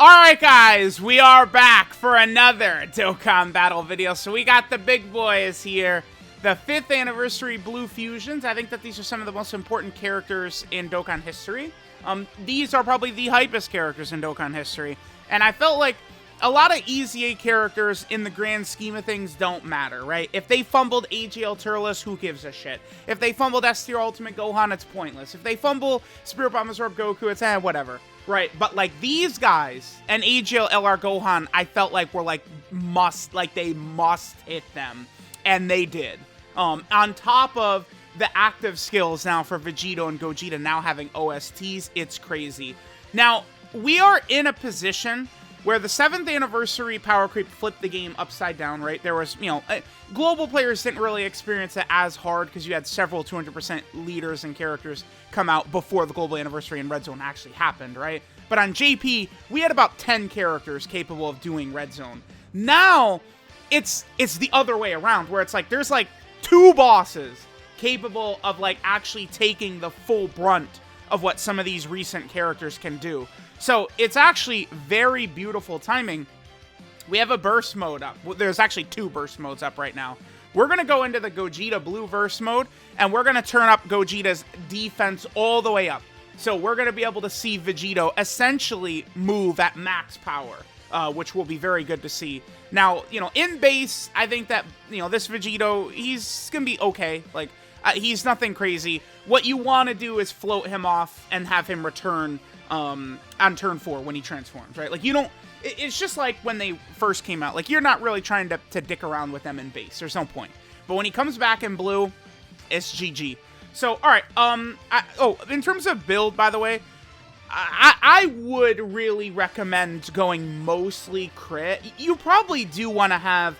Alright guys, we are back for another Dokkan battle video. So we got the big boys here, the 5th anniversary Blue Fusions. I think that these are some of the most important characters in Dokkan history. These are probably the hypest characters in Dokkan history. And I felt like a lot of EZA characters in the grand scheme of things don't matter, right? If they fumbled AGL Turles, who gives a shit? If they fumbled S-Tier Ultimate Gohan, it's pointless. If they fumble Spirit Bomb Absorb Goku, it's whatever. Right, but like these guys and AGL LR Gohan, I felt like were like they must hit them, and they did. On top of the active skills now for Vegito and Gogeta now having OSTs, it's crazy. Now, we are in a position where the 7th anniversary power creep flipped the game upside down, right? There was, global players didn't really experience it as hard because you had several 200% leaders and characters come out before the global anniversary and Red Zone actually happened, right? But on JP, we had about 10 characters capable of doing Red Zone. Now, it's the other way around, where it's like, there's like 2 bosses capable of like actually taking the full brunt of what some of these recent characters can do. So it's actually very beautiful timing. We have a burst mode up. There's actually 2 burst modes up right now. We're going to go into the Gogeta Blue burst mode, and we're going to turn up Gogeta's defense all the way up. So we're going to be able to see Vegito essentially move at max power, which will be very good to see. Now, in base, I think that, this Vegito, he's going to be okay. Like, he's nothing crazy. What you want to do is float him off and have him return on turn 4 when he transforms, right? Like, you don't... It's just like when they first came out. Like, you're not really trying to dick around with them in base. There's no point. But when he comes back in blue, it's GG. So, alright, in terms of build, by the way, I would really recommend going mostly crit. You probably do want to have,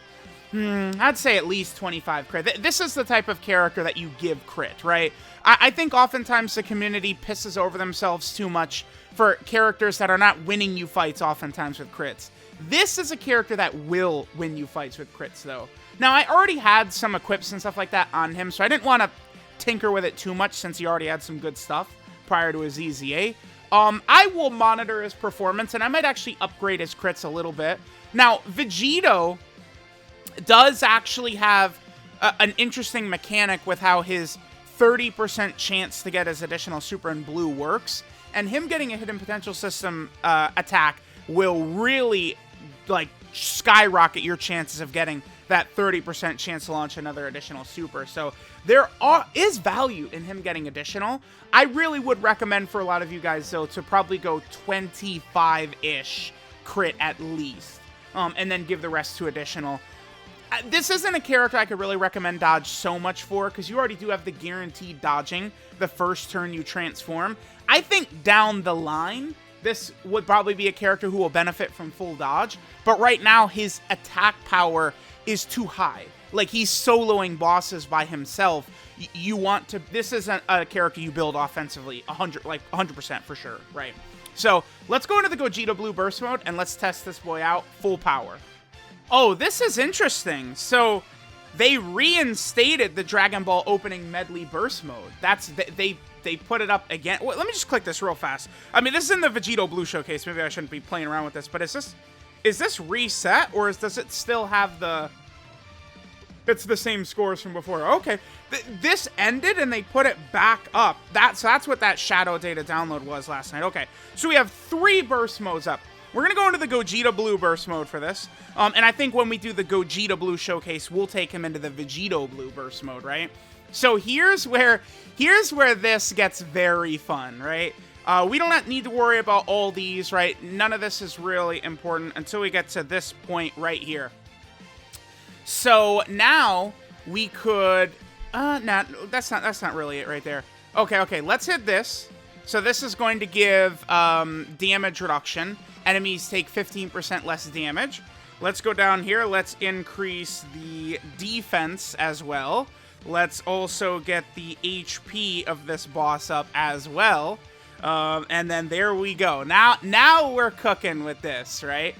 I'd say at least 25 crit. This is the type of character that you give crit, right? I think oftentimes the community pisses over themselves too much for characters that are not winning you fights oftentimes with crits. This is a character that will win you fights with crits, though. Now, I already had some equips and stuff like that on him, so I didn't want to tinker with it too much since he already had some good stuff prior to his EZA. I will monitor his performance, and I might actually upgrade his crits a little bit. Now, Vegito does actually have an interesting mechanic with how his 30% chance to get his additional super in blue works, and him getting a hidden potential system attack will really like skyrocket your chances of getting that 30% chance to launch another additional super. So there is value in him getting additional. I really would recommend for a lot of you guys, though, to probably go 25-ish crit at least, and then give the rest to additional. This isn't a character I could really recommend dodge so much for, because you already do have the guaranteed dodging the first turn you transform. I think down the line, this would probably be a character who will benefit from full dodge, but right now his attack power is too high. Like, he's soloing bosses by himself. You want to... This isn't a character you build offensively 100% for sure, right? So, let's go into the Gogeta Blue Burst mode, and let's test this boy out full power. Oh, this is interesting. So, they reinstated the Dragon Ball opening medley burst mode. They put it up again. Wait, let me just click this real fast. I mean, this is in the Vegito Blue showcase. Maybe I shouldn't be playing around with this, but is this reset, or does it still have the... It's the same scores from before. Okay. This ended and they put it back up. So that's what that shadow data download was last night. Okay. So we have 3 burst modes up. We're going to go into the Gogeta Blue burst mode for this. And I think when we do the Gogeta Blue showcase, we'll take him into the Vegito Blue burst mode, right? So here's where this gets very fun, right? We don't need to worry about all these, right? None of this is really important until we get to this point right here. So now we could, nah, that's not really it right there. Okay, let's hit this. So this is going to give damage reduction. Enemies take 15% less damage. Let's go down here. Let's increase the defense as well. Let's also get the HP of this boss up as well. And then there we go. Now we're cooking with this, right?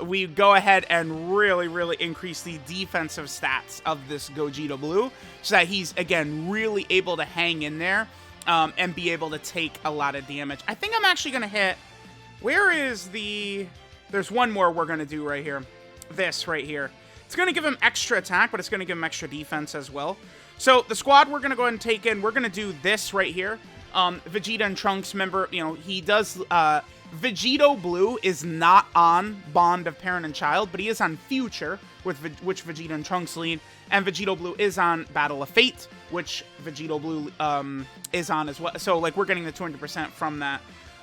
We go ahead and really increase the defensive stats of this Gogeta Blue so that he's, again, really able to hang in there and be able to take a lot of damage. I think I'm actually going to hit Where is the... There's one more we're going to do right here. This right here. It's going to give him extra attack, but it's going to give him extra defense as well. So the squad we're going to go ahead and take in, we're going to do this right here. Vegeta and Trunks, remember, you know, he does... Vegito Blue is not on Bond of Parent and Child, but he is on Future, which Vegeta and Trunks lead. And Vegito Blue is on Battle of Fate, which Vegito Blue is on as well. So, like, we're getting the 200% from that.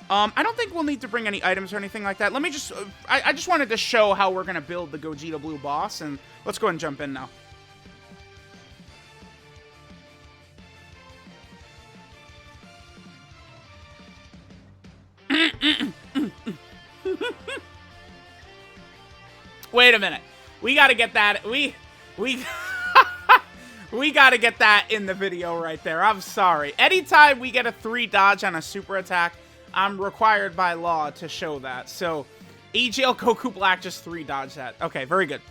I don't think we'll need to bring any items or anything like that. Let me just... I just wanted to show how we're going to build the Gogeta Blue boss, and let's go ahead and jump in now. Wait a minute. We got to get that... We got to get that in the video right there. I'm sorry. Anytime we get a 3 dodge on a super attack, I'm required by law to show that. So, AGL Goku Black just 3 dodge that. Okay, very good.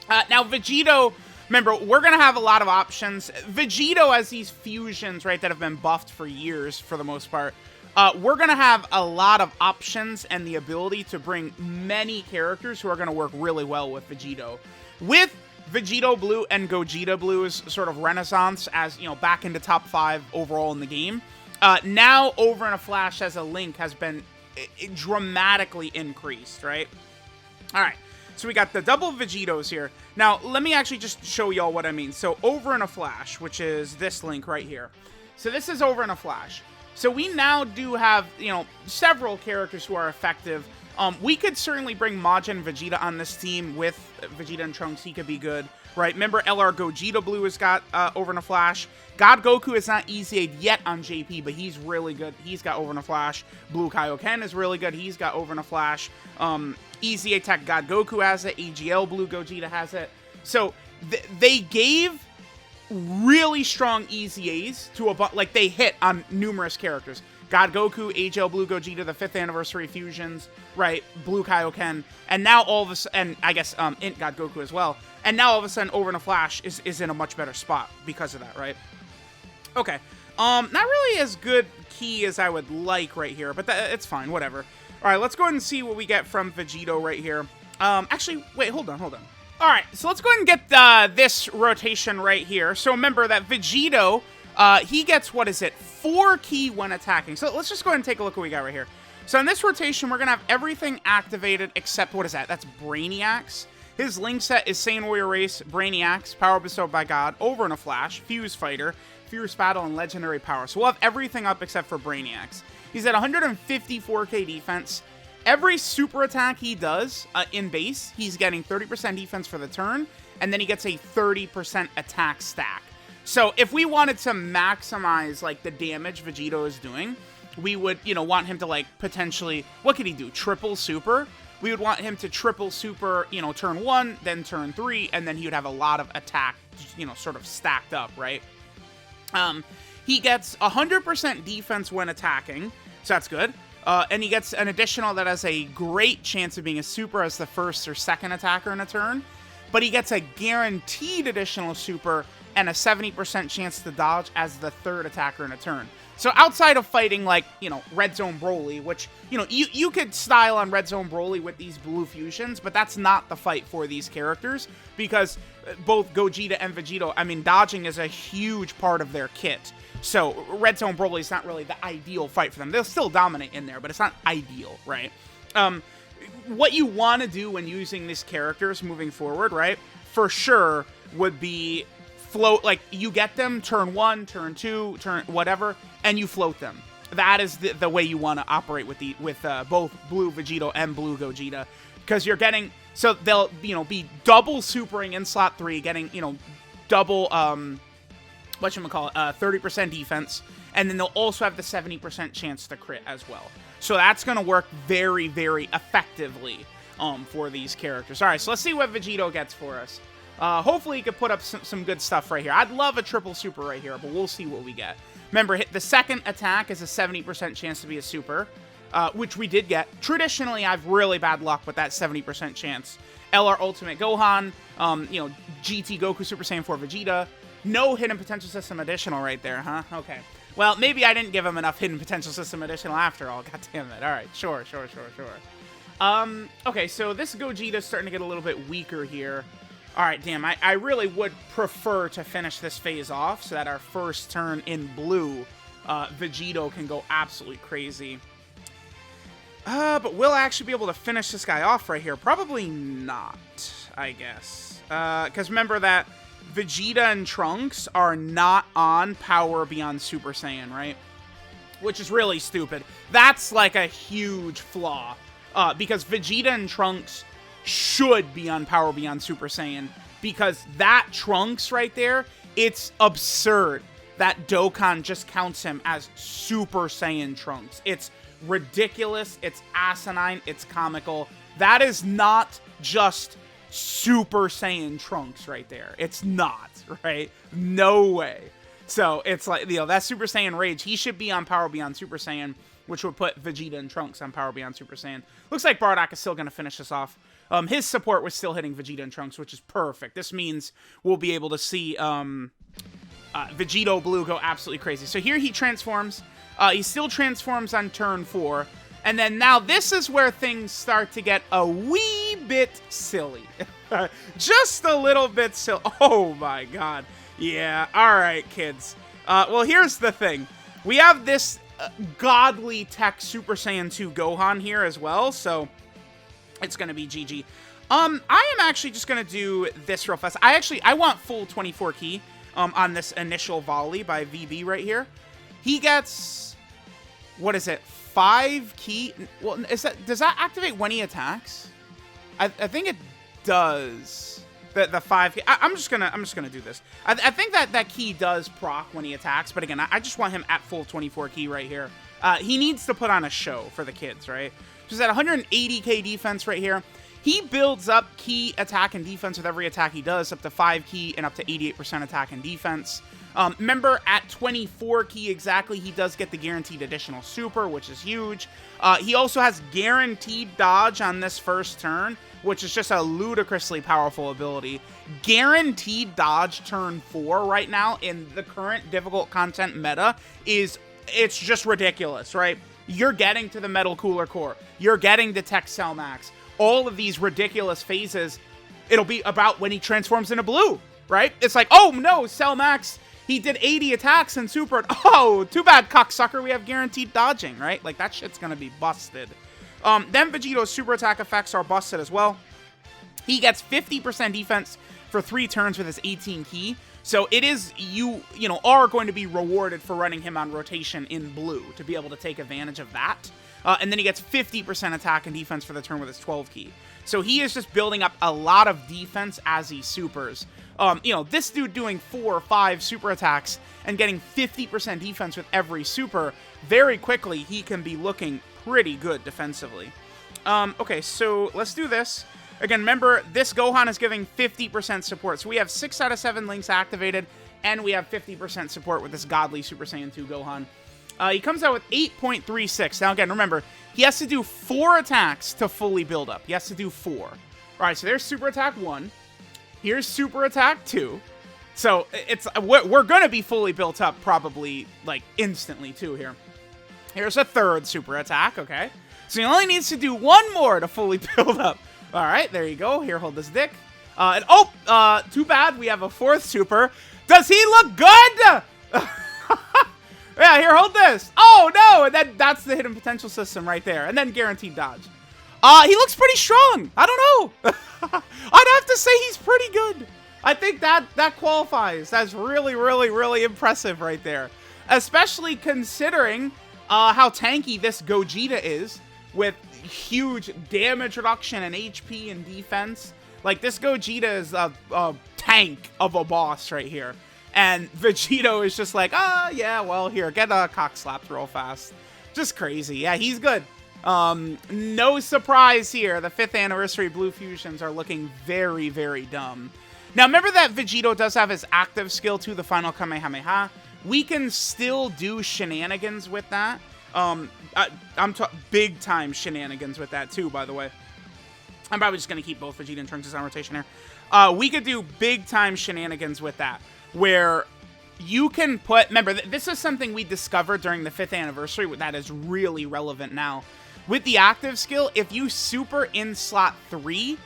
Now, Vegito, remember, we're going to have a lot of options. Vegito has these fusions, right, that have been buffed for years, for the most part. We're going to have a lot of options and the ability to bring many characters who are going to work really well with Vegito. With Vegito Blue and Gogeta Blue's sort of renaissance as, you know, back into top 5 overall in the game, now Over in a Flash as a Link has been dramatically increased, right? All right, so we got the double Vegitos here. Now, let me actually just show y'all what I mean. So Over in a Flash, which is this Link right here. So this is Over in a Flash. So we now do have, you know, several characters who are effective. We could certainly bring Majin Vegeta on this team with Vegeta and Trunks. He could be good, right? Remember, LR Gogeta Blue has got Over in a Flash. God Goku is not EZA'd yet on JP, but he's really good. He's got Over in a Flash. Blue Kaioken is really good. He's got Over in a Flash. EZA Tech God Goku has it. AGL Blue Gogeta has it. So they gave really strong EZAs to like they hit on numerous characters. God Goku, AGL Blue Gogeta, the 5th anniversary fusions, right? Blue Kaioken, and now all of a sudden, and I guess Int God Goku as well. And now all of a sudden, Over in a Flash is in a much better spot because of that, right? Okay, not really as good key as I would like right here, but it's fine, whatever. All right, let's go ahead and see what we get from Vegito right here. Actually, wait, hold on. All right, so let's go ahead and get this rotation right here. So remember that Vegito, he gets, what is it, 4 key when attacking. So let's just go ahead and take a look what we got right here. So in this rotation, we're going to have everything activated except, what is that? That's Brainiacs. His link set is Saiyan Warrior Race, Brainiacs, Power Bestowed by God, Over in a Flash, Fuse Fighter, Fierce Battle, and Legendary Power. So we'll have everything up except for Brainiacs. He's at 154k defense. Every super attack he does in base, he's getting 30% defense for the turn, and then he gets a 30% attack stack. So if we wanted to maximize, like, the damage Vegito is doing, we would, you know, want him to, like, potentially, what could he do? Triple super? We would want him to triple super, you know, turn 1, then turn 3, and then he would have a lot of attack, you know, sort of stacked up, right? He gets 100% defense when attacking, so that's good. And he gets an additional that has a great chance of being a super as the 1st or 2nd attacker in a turn. But he gets a guaranteed additional super and a 70% chance to dodge as the 3rd attacker in a turn. So outside of fighting, like, you know, Red Zone Broly, which, you know, you could style on Red Zone Broly with these blue fusions, but that's not the fight for these characters, because both Gogeta and Vegito, I mean, dodging is a huge part of their kit. So Red Zone Broly is not really the ideal fight for them. They'll still dominate in there, but it's not ideal, right? What you want to do when using these characters moving forward, right, for sure, would be float, like, you get them turn 1, turn 2, turn whatever, and you float them. That is the way you want to operate with both Blue Vegito and Blue Gogeta, because you're getting, so they'll, you know, be double supering in slot 3, getting, you know, double, whatchamacallit, 30% defense, and then they'll also have the 70% chance to crit as well. So that's going to work very, very effectively for these characters. All right, so let's see what Vegito gets for us. Hopefully he could put up some good stuff right here. I'd love a triple super right here, but we'll see what we get. Remember, the 2nd attack is a 70% chance to be a super, which we did get. Traditionally, I've really bad luck with that 70% chance. LR Ultimate Gohan, you know, GT Goku Super Saiyan 4 Vegeta. No hidden potential system additional right there, huh? Okay. Well, maybe I didn't give him enough hidden potential system additional after all. God damn it. All right, sure. Okay, so this Gogeta's starting to get a little bit weaker here. All right, damn, I really would prefer to finish this phase off so that our first turn in blue, Vegito can go absolutely crazy. But we'll actually be able to finish this guy off right here. Probably not, I guess. Because remember that Vegeta and Trunks are not on Power Beyond Super Saiyan, right? Which is really stupid. That's like a huge flaw. Because Vegeta and Trunks should be on Power Beyond Super Saiyan. Because that Trunks right there, it's absurd that Dokkan just counts him as Super Saiyan Trunks. It's ridiculous, it's asinine, it's comical. That is not just Super Saiyan Trunks right there. It's not, right? No way. So it's like, you know, that Super Saiyan Rage, he should be on Power Beyond Super Saiyan, which would put Vegeta and Trunks on Power Beyond Super Saiyan. Looks like Bardock is still going to finish this off. His support was still hitting Vegeta and Trunks, which is perfect. This means we'll be able to see Vegito Blue go absolutely crazy. So here he transforms. He still transforms on turn 4. And then now this is where things start to get a wee bit silly. Just a little bit silly. Oh my god. Yeah, alright kids. Well, here's the thing. We have this godly tech Super Saiyan 2 Gohan here as well, so it's going to be GG. I am actually just going to do this real fast. I want full 24 key on this initial volley by VB right here. He gets, what is it, 5 key? Well, does that activate when he attacks? I think it does. The 5 key. I'm just gonna do this. I think that key does proc when he attacks, but again, I just want him at full 24 key right here. He needs to put on a show for the kids, right? Just at 180k defense right here. He builds up key attack and defense with every attack he does, up to 5 key and up to 88% attack and defense. Remember, at 24 key exactly, he does get the guaranteed additional super, which is huge. He also has guaranteed dodge on this first turn, which is just a ludicrously powerful ability. Guaranteed dodge turn 4 right now in the current difficult content meta it's just ridiculous, right? You're getting to the Metal Cooler Core. You're getting to Tech Cell Max. All of these ridiculous phases, it'll be about when he transforms into blue, right? It's like, oh no, Cell Max, he did 80 attacks in Super. Oh, too bad, cocksucker. We have guaranteed dodging, right? Like, that shit's gonna be busted. Then Vegito's super attack effects are busted as well. He gets 50% defense for 3 turns with his 18 key. So it is, you are going to be rewarded for running him on rotation in blue to be able to take advantage of that. And then he gets 50% attack and defense for the turn with his 12 key. So he is just building up a lot of defense as he supers. This dude doing 4 or 5 super attacks and getting 50% defense with every super, very quickly he can be looking pretty good defensively. Okay, so let's do this. Again, remember, this Gohan is giving 50% support. So we have 6 out of 7 links activated, and we have 50% support with this godly Super Saiyan 2 Gohan. He comes out with 8.36. Now, again, remember, he has to do 4 attacks to fully build up. He has to do 4. All right, so there's Super Attack 1. Here's Super Attack 2. So we're going to be fully built up probably, like, instantly, too, here. Here's a 3rd Super Attack, okay? So he only needs to do 1 more to fully build up. All right, there you go. Here, hold this dick. Too bad. We have a 4th super. Does he look good? Yeah, here, hold this. Oh, no. And then that's the hidden potential system right there. And then guaranteed dodge. He looks pretty strong. I don't know. I'd have to say he's pretty good. I think that qualifies. That's really, really, really impressive right there. Especially considering how tanky this Gogeta is with huge damage reduction and HP and defense. Like, this Gogeta is a tank of a boss right here. And Vegito is just like, yeah, well, here, get a cock slapped real fast. Just crazy. Yeah, he's good. No surprise here. The 5th anniversary Blue Fusions are looking very, very dumb. Now, remember that Vegito does have his active skill too, the final Kamehameha. We can still do shenanigans with that. I'm big time shenanigans with that too, by the way. I'm probably just going to keep both Vegeta and Trunks on rotation here. We could do big time shenanigans with that, where you can put, remember, this is something we discovered during the 5th anniversary that is really relevant now. With the active skill, if you super in slot 3,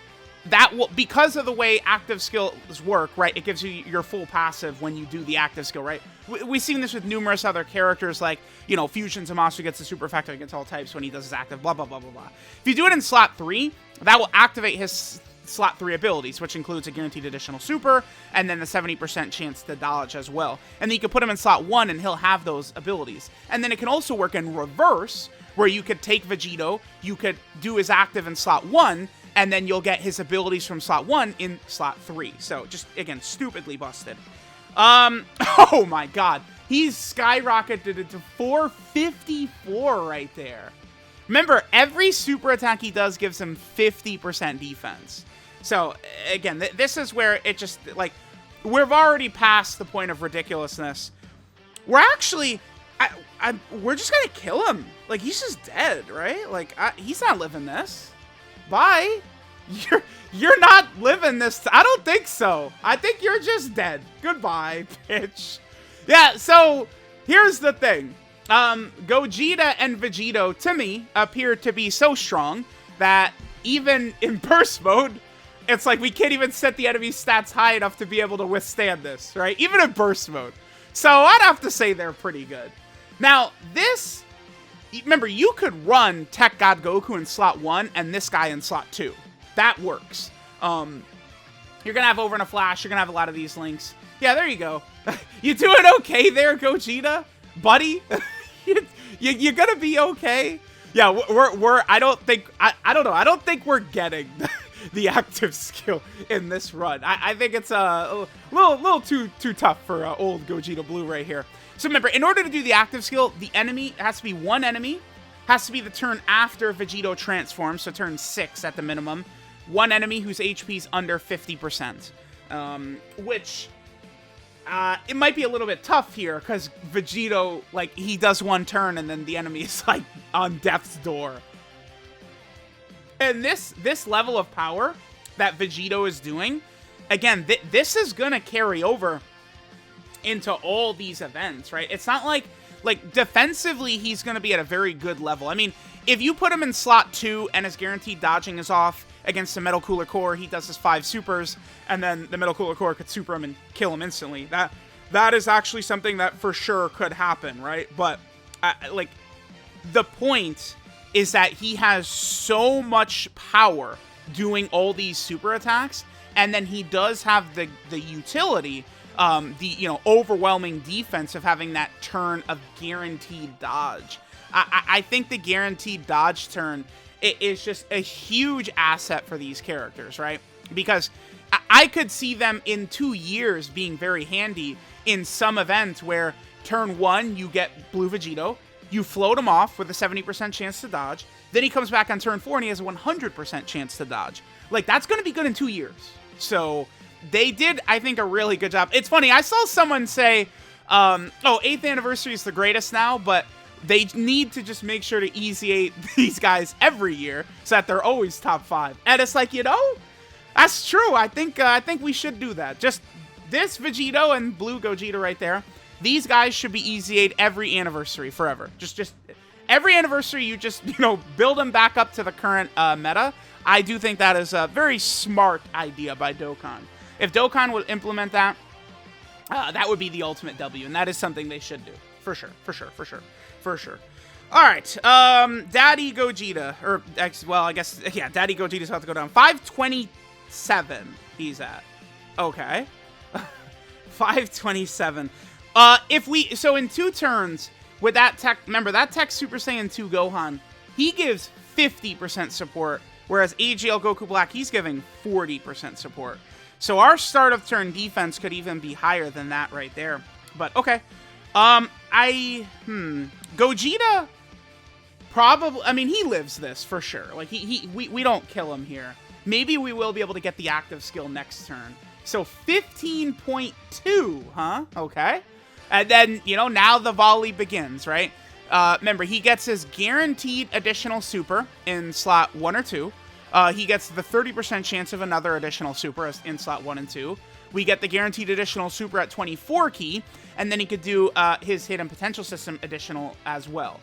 that will, because of the way active skills work, right, it gives you your full passive when you do the active skill, right? We've seen this with numerous other characters, like, you know, Fusion Zamasu gets the super effective against all types when he does his active, blah, blah, blah, blah, blah. If you do it in slot 3, that will activate his slot 3 abilities, which includes a guaranteed additional super, and then the 70% chance to dodge as well. And then you can put him in slot 1, and he'll have those abilities. And then it can also work in reverse, where you could take Vegito, you could do his active in slot 1, and then you'll get his abilities from slot 1 in slot 3. So, just, again, stupidly busted. Oh my god. He's skyrocketed it to 454 right there. Remember, every super attack he does gives him 50% defense. So, again, this is where it just, like, we've already passed the point of ridiculousness. We're actually, we're just gonna kill him. Like, he's just dead, right? Like, he's not living this. Bye. You're not living this. I don't think so. I think you're just dead. Goodbye, bitch. Yeah, so here's the thing. Gogeta and Vegito, to me, appear to be so strong that even in burst mode, it's like we can't even set the enemy stats high enough to be able to withstand this, right? Even in burst mode. So I'd have to say they're pretty good. Now, this, remember, you could run Tech God Goku in slot 1 and this guy in slot 2. That works. You're going to have Over in a Flash. You're going to have a lot of these links. Yeah, there you go. You doing okay there, Gogeta? Buddy? You're going to be okay? Yeah, I don't think, I don't know. I don't think we're getting the active skill in this run. I think it's a little too tough for old Gogeta Blue right here. So remember, in order to do the active skill, the enemy has to be one enemy. Has to be the turn after Vegito transforms, so turn 6 at the minimum. One enemy whose HP is under 50%. Which, it might be a little bit tough here, because Vegito, like, he does one turn, and then the enemy is, like, on death's door. And this level of power that Vegito is doing, again, this is gonna carry over into all these events, right? It's not like defensively, he's going to be at a very good level. I mean, if you put him in slot 2 and his guaranteed dodging is off against the Metal Cooler Core, he does his 5 supers, and then the Metal Cooler Core could super him and kill him instantly. That is actually something that for sure could happen, right? But, like, the point is that he has so much power doing all these super attacks, and then he does have the utility, the overwhelming defense of having that turn of guaranteed dodge. I think the guaranteed dodge turn is just a huge asset for these characters, right? Because I could see them in 2 years being very handy in some event where turn 1 you get Blue Vegito, you float him off with a 70% chance to dodge, then he comes back on turn 4 and he has a 100% chance to dodge. Like, that's going to be good in 2 years. So they did, I think, a really good job. It's funny, I saw someone say, oh, 8th anniversary is the greatest now, but they need to just make sure to EZA these guys every year so that they're always top 5. And it's like, that's true. I think we should do that. Just this Vegito and Blue Gogeta right there, these guys should be EZA'd every anniversary forever. Just every anniversary, you just, build them back up to the current meta. I do think that is a very smart idea by Dokkan. If Dokkan would implement that, that would be the ultimate W, and that is something they should do. For sure. All right, Daddy Gogeta, I guess, yeah, Daddy Gogeta's about to go down. 527 he's at. Okay. 527. So in 2 turns, with that tech, remember, that tech Super Saiyan 2 Gohan, he gives 50% support, whereas AGL Goku Black, he's giving 40% support. So our start of turn defense could even be higher than that right there. But, okay. Gogeta, probably, I mean, he lives this for sure. Like, we don't kill him here. Maybe we will be able to get the active skill next turn. So 15.2, huh? Okay. And then, now the volley begins, right? Remember, he gets his guaranteed additional super in slot 1 or 2. He gets the 30% chance of another additional super in slot 1 and 2. We get the guaranteed additional super at 24 key, and then he could do his hidden potential system additional as well.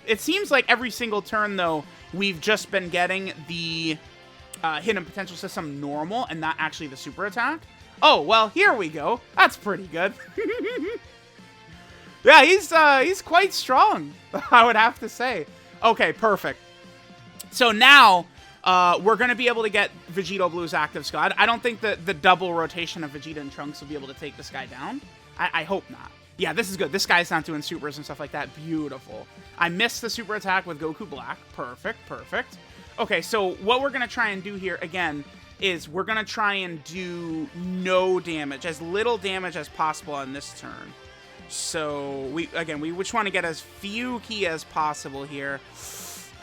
It seems like every single turn, though, we've just been getting the hidden potential system normal and not actually the super attack. Oh, well, here we go. That's pretty good. Yeah, he's quite strong, I would have to say. Okay, perfect. So now we're going to be able to get Vegito Blue's active skill. I don't think that the double rotation of Vegeta and Trunks will be able to take this guy down. I hope not. Yeah, this is good. This guy's not doing supers and stuff like that. Beautiful. I missed the super attack with Goku Black. Perfect, perfect. Okay, so what we're going to try and do here, again, is we're going to try and do no damage, as little damage as possible on this turn. So, we just want to get as few key as possible here.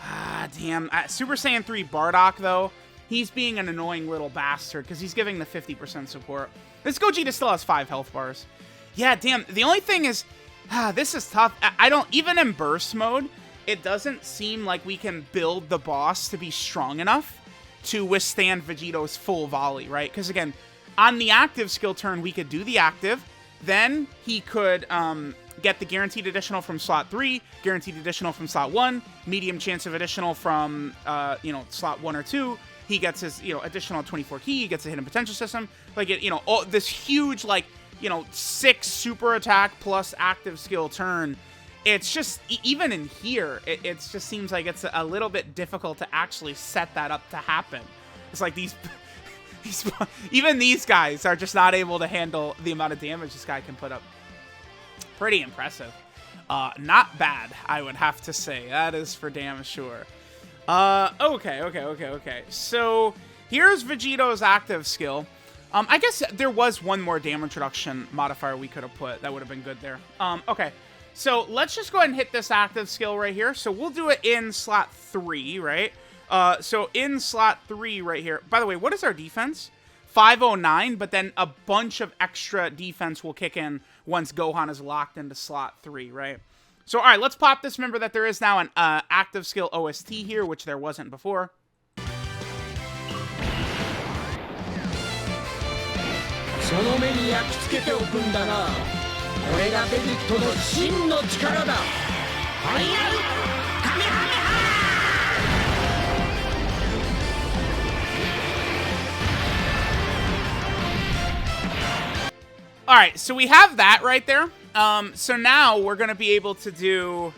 Ah, damn. Super Saiyan 3 Bardock, though, he's being an annoying little bastard because he's giving the 50% support. This Gogeta still has 5 health bars. Yeah, damn. The only thing is, this is tough. I don't, even in burst mode, it doesn't seem like we can build the boss to be strong enough to withstand Vegito's full volley, right? Because, again, on the active skill turn, we could do the active. Then he could get the guaranteed additional from slot 3, guaranteed additional from slot 1, medium chance of additional from, slot 1 or 2. He gets his, additional 24 key. He gets a hidden potential system. Like, this huge, 6 super attack plus active skill turn. It's just, even in here, it just seems like it's a little bit difficult to actually set that up to happen. It's like even these guys are just not able to handle the amount of damage this guy can put up. Pretty impressive. Not bad, I would have to say. That is for damn sure. Okay. So, here's Vegito's active skill. I guess there was one more damage reduction modifier we could have put. That would have been good there. Okay. So, let's just go ahead and hit this active skill right here. So, we'll do it in slot 3, right? So in slot 3 right here, by the way, what is our defense? 509, but then a bunch of extra defense will kick in once Gohan is locked into slot 3, right? So, all right, let's pop this. Remember that there is now an active skill OST here, which there wasn't before. All right, so we have that right there. So now we're gonna be able to do.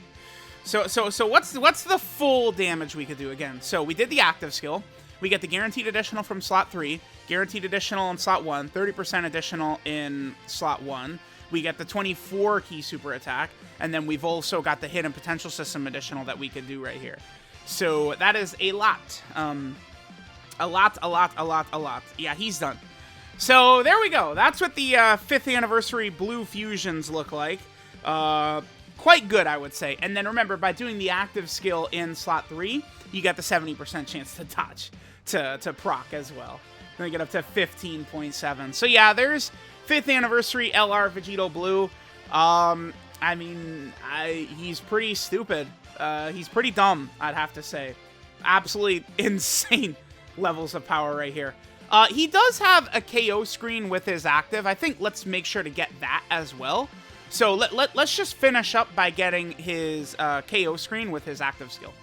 So what's the full damage we could do again? So we did the active skill. We get the guaranteed additional from slot 3, guaranteed additional in slot 1, 30% additional in slot 1. We get the 24 key super attack, and then we've also got the hidden potential system additional that we could do right here. So that is a lot. A lot. Yeah, he's done. So there we go. That's what the 5th anniversary Blue Fusions look like. Quite good, I would say. And then remember, by doing the active skill in slot 3, you get the 70% chance to dodge, to proc as well. Then we get up to 15.7. So yeah, there's 5th anniversary LR Vegito Blue. I mean, he's pretty stupid. He's pretty dumb, I'd have to say. Absolutely insane levels of power right here. He does have a KO screen with his active. I think let's make sure to get that as well. So let's just finish up by getting his KO screen with his active skill.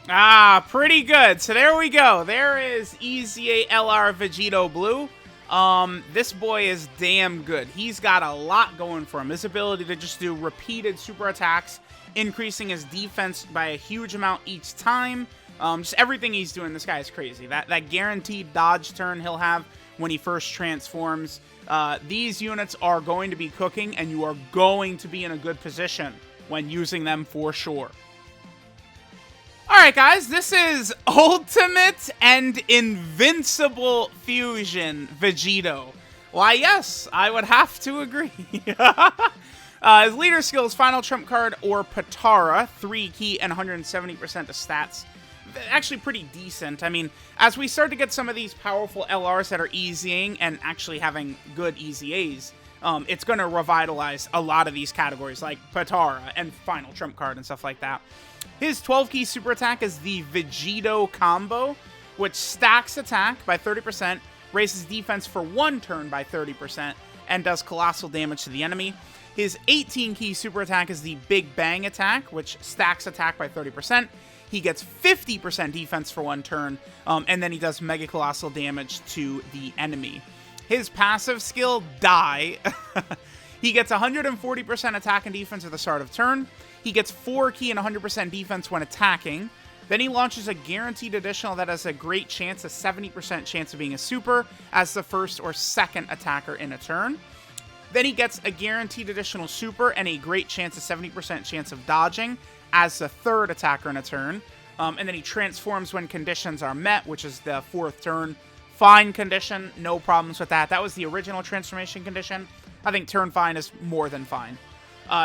Ah, pretty good. So there we go. There is EZA LR Vegito Blue. This boy is damn good. He's got a lot going for him. His ability to just do repeated super attacks, increasing his defense by a huge amount each time. Just everything he's doing, this guy is crazy. That guaranteed dodge turn he'll have when he first transforms. These units are going to be cooking, and you are going to be in a good position when using them for sure. All Alright guys, this is Ultimate and Invincible Fusion Vegito. Why yes, I would have to agree. His leader skills, Final Trump Card or Patara, 3 key and 170% of stats. Actually pretty decent. I mean, as we start to get some of these powerful LRs that are easying and actually having good EZAs, it's going to revitalize a lot of these categories like Patara and Final Trump Card and stuff like that. His 12-key super attack is the Vegito combo, which stacks attack by 30%, raises defense for 1 turn by 30%, and does colossal damage to the enemy. His 18-key super attack is the Big Bang attack, which stacks attack by 30%. He gets 50% defense for 1 turn, and then he does mega colossal damage to the enemy. His passive skill, Die. He gets 140% attack and defense at the start of turn. He gets 4 key and 100% defense when attacking. Then he launches a guaranteed additional that has a great chance, a 70% chance of being a super, as the first or second attacker in a turn. Then he gets a guaranteed additional super and a great chance, a 70% chance of dodging, as the third attacker in a turn. And then he transforms when conditions are met, which is the 4th turn. Fine condition, no problems with that. That was the original transformation condition. I think turn fine is more than fine.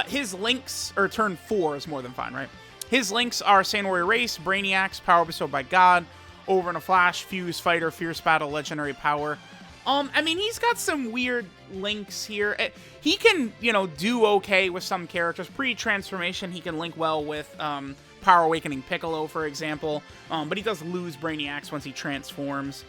His links, or turn 4 is more than fine, right? His links are Sand Warrior Race, Brainiacs, Power Bestowed by God, Over in a Flash, Fuse, Fighter, Fierce Battle, Legendary Power. I mean, he's got some weird links here. He can, you know, do okay with some characters. Pre-transformation, he can link well with Power Awakening Piccolo, for example. But he does lose Brainiacs once he transforms.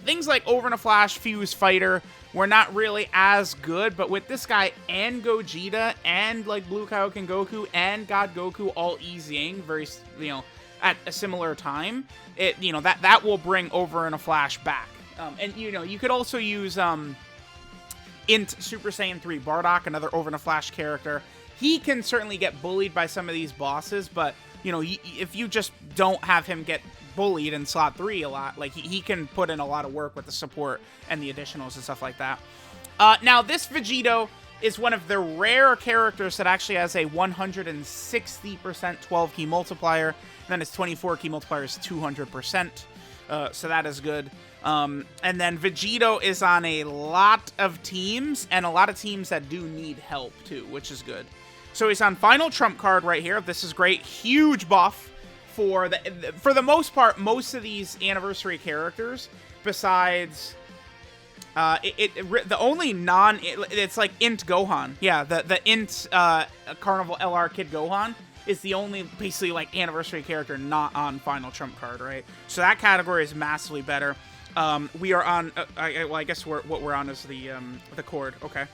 Things like Over in a Flash, Fuse, Fighter were not really as good, but with this guy and Gogeta and like Blue Kaioken Goku and God Goku all easying very, you know, at a similar time, you know, that will bring Over in a Flash back. And you know, you could also use Int Super Saiyan 3 Bardock, another Over in a Flash character. He can certainly get bullied by some of these bosses, but you know, if you just don't have him get bullied in slot 3 a lot, like he can put in a lot of work with the support and the additionals and stuff like that. Now this Vegito is one of the rare characters that actually has a 160% 12 key multiplier, and then his 24 key multiplier is 200%, so that is good. And then Vegito is on a lot of teams, and a lot of teams that do need help too, which is good. So he's on Final Trump Card right here. This is great. Huge buff for the most part, most of these anniversary characters, besides the only it's like Int Gohan. Yeah, the Int Carnival LR Kid Gohan is the only basically like anniversary character not on Final Trump Card, right? So that category is massively better. We are on well, I guess what we're on is the cord. Okay.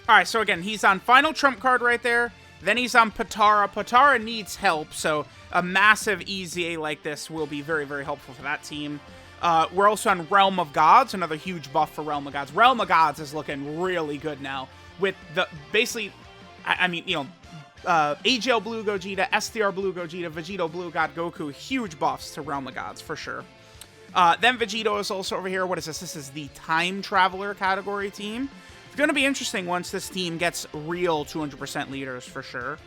All right, so again, he's on Final Trump Card right there. Then he's on Patara. Patara needs help, so a massive EZA like this will be very, very helpful for that team. We're also on Realm of Gods, another huge buff for Realm of Gods. Realm of Gods is looking really good now with the basically, I mean, you know, AGL Blue Gogeta, SDR Blue Gogeta, Vegito Blue God Goku, huge buffs to Realm of Gods for sure. Then Vegito is also over here. What is this? This is the Time Traveler category team. It's going to be interesting once this team gets real 200% leaders for sure.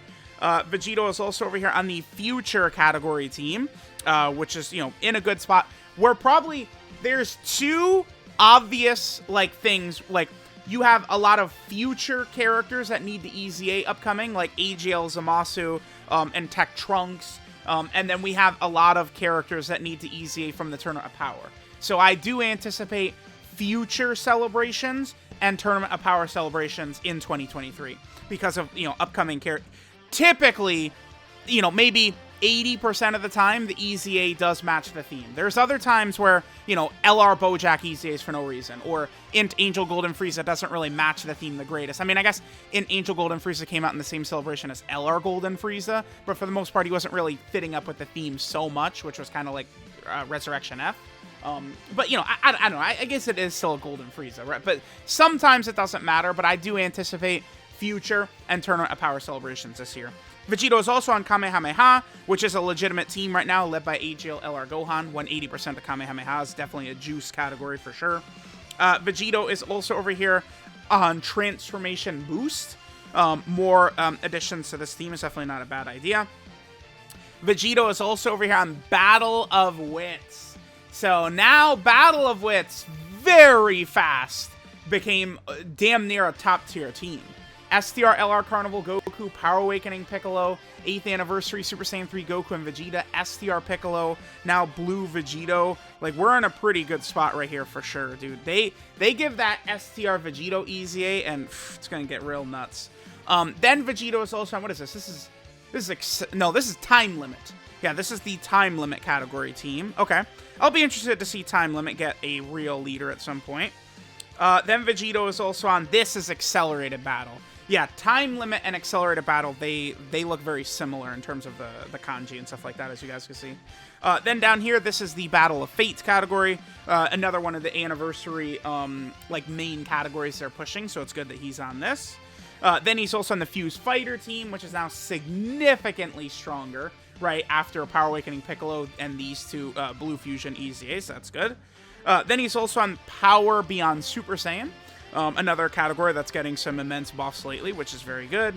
Vegito is also over here on the Future category team, which is, you know, in a good spot. Where probably there's 2 obvious, like, things, like, you have a lot of future characters that need the EZA upcoming, like AGL Zamasu and Tech Trunks. And then we have a lot of characters that need to EZA from the Tournament of Power. So I do anticipate future celebrations and Tournament of Power celebrations in 2023 because of, you know, upcoming characters. Typically, you know, maybe 80% of the time, the EZA does match the theme. There's other times where, you know, LR Bojack EZAs for no reason, or Int Angel Golden Frieza doesn't really match the theme the greatest. I mean, I guess Int Angel Golden Frieza came out in the same celebration as LR Golden Frieza, but for the most part, he wasn't really fitting up with the theme so much, which was kind of like Resurrection F. But, you know, I don't know. I guess it is still a Golden Frieza, right? But sometimes it doesn't matter, but I do anticipate future and Tournament of Power celebrations this year. Vegito is also on Kamehameha, which is a legitimate team right now, led by AGL LR Gohan. 180% of Kamehameha is definitely a juice category for sure. Vegito is also over here on Transformation Boost. More additions to this team is definitely not a bad idea. Vegito is also over here on Battle of Wits. So now Battle of Wits very fast became damn near a top tier team. STR, LR Carnival, Goku, Power Awakening Piccolo, 8th Anniversary, Super Saiyan 3 Goku and Vegeta, STR Piccolo, now Blue Vegito. Like, we're in a pretty good spot right here for sure, dude. They give that STR Vegito EZA, and it's gonna get real nuts. Then Vegito is also on, what is this? This is Time Limit. Yeah, this is the Time Limit category team. Okay. I'll be interested to see Time Limit get a real leader at some point. Then Vegito is also on, this is Accelerated Battle. Yeah, Time Limit and Accelerated Battle, they look very similar in terms of the kanji and stuff like that, as you guys can see. Then down here, this is the Battle of Fates category. Another one of the anniversary, like, main categories they're pushing, so it's good that he's on this. Then he's also on the Fuse Fighter team, which is now significantly stronger, right, after Power Awakening Piccolo and these two Blue Fusion EZAs, so that's good. Then he's also on Power Beyond Super Saiyan. Another category that's getting some immense buffs lately, which is very good.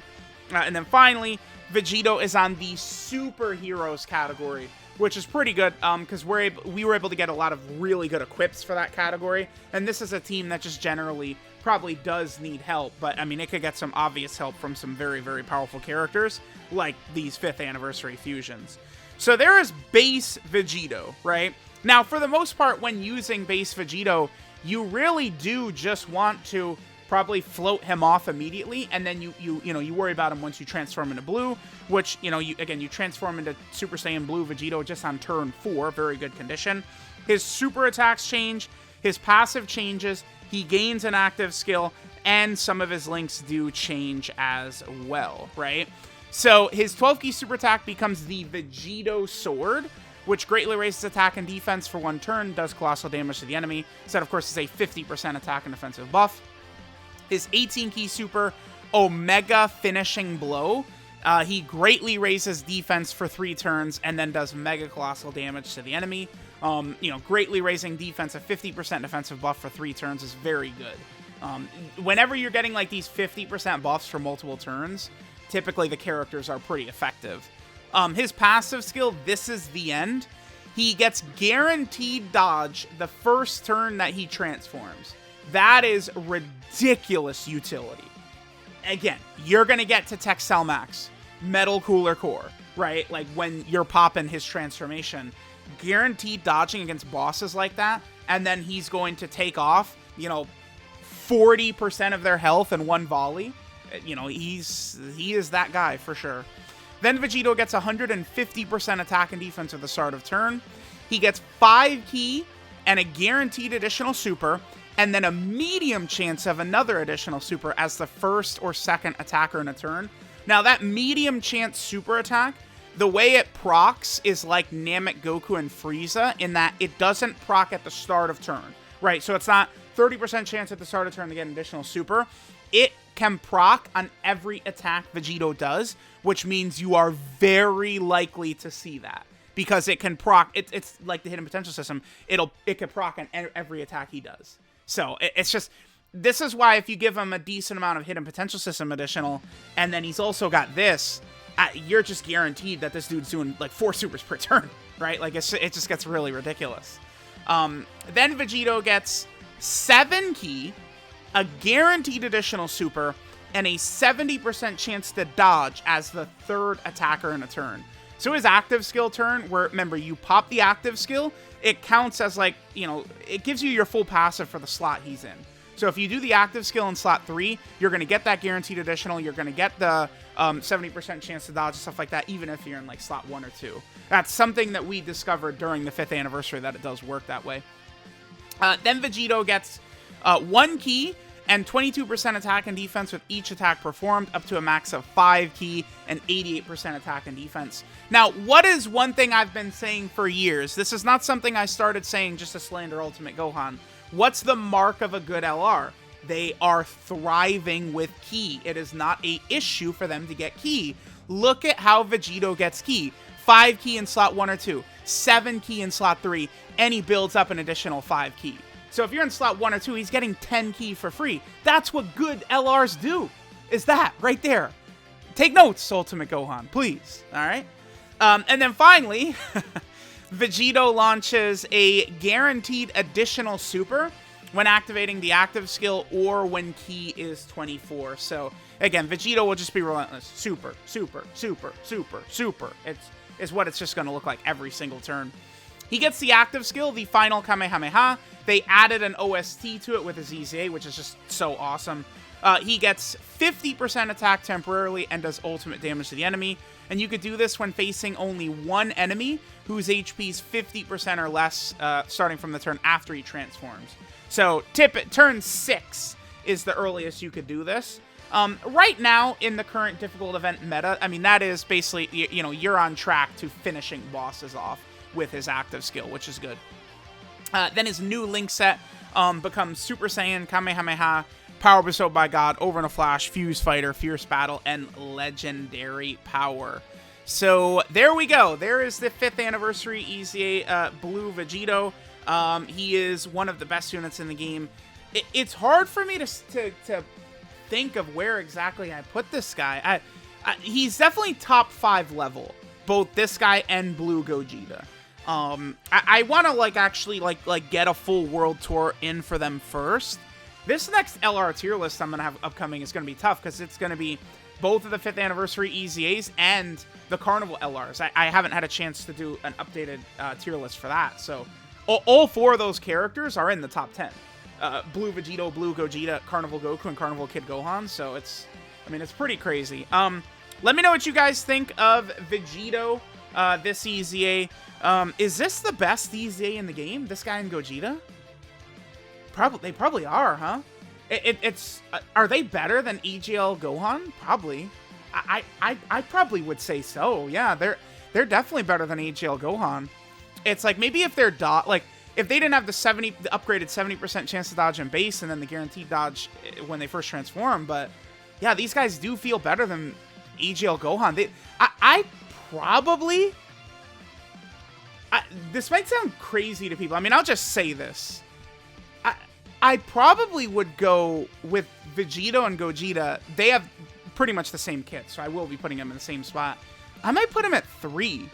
And then finally, Vegito is on the Superheroes category, which is pretty good, because we were able to get a lot of really good equips for that category. And this is a team that just generally probably does need help, but I mean, it could get some obvious help from some very, very powerful characters, like these 5th Anniversary fusions. So there is base Vegito, right? Now, for the most part, when using base Vegito, you really do just want to probably float him off immediately, and then you worry about him once you transform into blue, which, you transform into Super Saiyan Blue Vegito just on turn 4, very good condition. His super attacks change, his passive changes, he gains an active skill, and some of his links do change as well, right? So his 12-key super attack becomes the Vegito Sword, which greatly raises attack and defense for 1 turn, does colossal damage to the enemy. So that, of course, is a 50% attack and defensive buff. His 18-key super, Omega Finishing Blow, he greatly raises defense for 3 turns and then does mega colossal damage to the enemy. Greatly raising defense, a 50% defensive buff for 3 turns is very good. Whenever you're getting like these 50% buffs for multiple turns, typically the characters are pretty effective. His passive skill, This Is the End, he gets guaranteed dodge the first turn that he transforms. That is ridiculous utility. Again, you're going to get to Texel Max, Metal Cooler Core, right? Like when you're popping his transformation, guaranteed dodging against bosses like that, and then he's going to take off, 40% of their health in one volley. He is that guy for sure. Then Vegito gets 150% attack and defense at the start of turn. He gets 5 key and a guaranteed additional super, and then a medium chance of another additional super as the first or second attacker in a turn. Now, that medium chance super attack, the way it procs is like Namek, Goku, and Frieza, in that it doesn't proc at the start of turn, right? So it's not 30% chance at the start of turn to get an additional super. It can proc on every attack Vegito does, which means you are very likely to see that. Because it can proc, it's like the hidden potential system, it can proc on every attack he does. So it's just, this is why if you give him a decent amount of hidden potential system additional, and then he's also got this, you're just guaranteed that this dude's doing like 4 supers per turn, right? Like it just gets really ridiculous. Then Vegito gets 7 key, a guaranteed additional super, and a 70% chance to dodge as the third attacker in a turn. So his active skill turn, where, remember, you pop the active skill, it counts as like, it gives you your full passive for the slot he's in. So if you do the active skill in slot 3, you're going to get that guaranteed additional, you're going to get the 70% chance to dodge and stuff like that, even if you're in like slot 1 or 2. That's something that we discovered during the 5th anniversary, that it does work that way. Then Vegito gets 1 key and 22% attack and defense with each attack performed, up to a max of 5 key and 88% attack and defense. Now, what is one thing I've been saying for years? This is not something I started saying just to slander Ultimate Gohan. What's the mark of a good LR? They are thriving with ki. It is not an issue for them to get ki. Look at how Vegito gets ki. 5 key in slot 1 or 2, 7 key in slot 3, and he builds up an additional 5 key. So if you're in slot 1 or 2, he's getting 10 key for free. That's what good LRs do, is that right there. Take notes, Ultimate Gohan, please. All right. And then finally, Vegito launches a guaranteed additional super when activating the active skill or when ki is 24. So again, Vegito will just be relentless. Super, super, super, super, super. It's what it's just going to look like every single turn. He gets the active skill, the final Kamehameha. They added an OST to it with his EZA, which is just so awesome. He gets 50% attack temporarily and does ultimate damage to the enemy. And you could do this when facing only one enemy whose HP is 50% or less starting from the turn after he transforms. So turn 6 is the earliest you could do this. Right now, in the current difficult event meta, I mean, that is basically, you know, you're on track to finishing bosses off with his active skill, which is good. Then his new Link set becomes Super Saiyan, Kamehameha, Power Bestowed by God, Over in a Flash, Fuse Fighter, Fierce Battle, and Legendary Power. So there we go. There is the 5th anniversary EZA Blue Vegito. He is one of the best units in the game. It's hard for me to think of where exactly I put this guy. He's definitely top 5 level, both this guy and Blue Gogeta. I want to actually get a full world tour in for them first. This next LR tier list I'm gonna have upcoming is gonna be tough because it's gonna be both of the 5th anniversary EZAs and the Carnival LRs. I haven't had a chance to do an updated tier list for that, so all 4 of those characters are in the top 10. Blue Vegito, Blue Gogeta, Carnival Goku, and Carnival Kid Gohan. So it's pretty crazy. Let me know what you guys think of Vegito, this EZA. Is this the best EZA in the game? This guy and Gogeta? They probably are, huh? Are they better than EGL Gohan? Probably. I probably would say so. Yeah, they're definitely better than EGL Gohan. It's like maybe if they're if they didn't have the upgraded 70% chance to dodge in base and then the guaranteed dodge when they first transform, but yeah, these guys do feel better than EGL Gohan. This might sound crazy to people. I mean, I'll just say this. I probably would go with Vegito and Gogeta. They have pretty much the same kit, so I will be putting them in the same spot. I might put them at 3.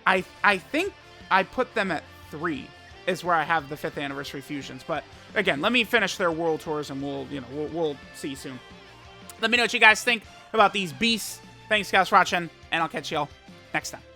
I think I put them at 3 is where I have the 5th anniversary fusions. But again, let me finish their world tours and we'll see soon. Let me know what you guys think about these beasts. Thanks guys for watching, and I'll catch y'all next time.